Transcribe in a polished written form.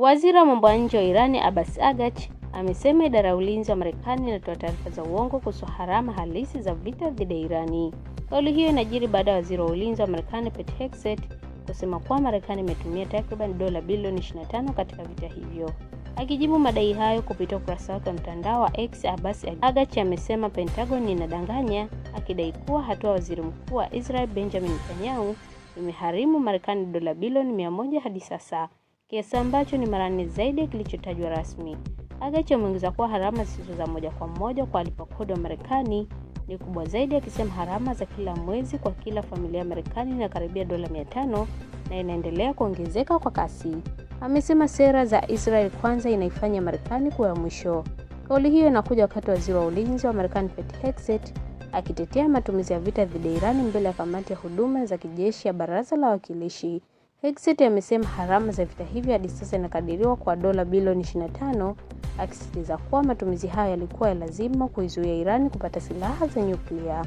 Waziri wa mambo ya nje wa Irani Abbas Araghchi amesema idara ya ulinzi wa Marekani inatoa taarifa za uongo kuhusu gharama halisi za vita dhidi ya Irani. Kauli hiyo inajiri baada ya waziri wa ulinzi wa Marekani Pete Hegseth kusema kuwa Marekani imetumia takriban dola bilioni 25 katika vita hivyo. Akijibu madai hayo kupitia ukurasa wake wa mtandao wa X, Abbas Araghchi amesema Pentagon inadanganya, akidai kuwa hatua ya waziri mkuu wa Israel Benjamin Netanyahu imeharimu Marekani dola bilioni 100 hadi sasa, kiasi ambacho ni mara 4 zaidi ya kilichotajwa rasmi. Araghchi ameongeza kuwa gharama zisizo za moja kwa moja kwa walipa kodi wa Marekani ni kubwa zaidi, akisema gharama za kila mwezi kwa kila familia ya Marekani inakaribia dola 500 na inaendelea kuongezeka kwa kasi. Amesema sera za Israel kwanza inaifanya Marekani kuwa ya mwisho. Kauli hiyo inakuja wakati waziri wa ulinzi wa Marekani Pete Hegseth akitetea matumizi ya vita dhidi ya Irani mbele ya kamati ya huduma za kijeshi ya Baraza la Wawakilishi. Hegseth amesema gharama za vita hivi hadi sasa inakadiriwa kwa dola bilioni 25, akisisitiza kuwa matumizi hayo yalikuwa ya lazima kuizuia Irani kupata silaha za nyuklia.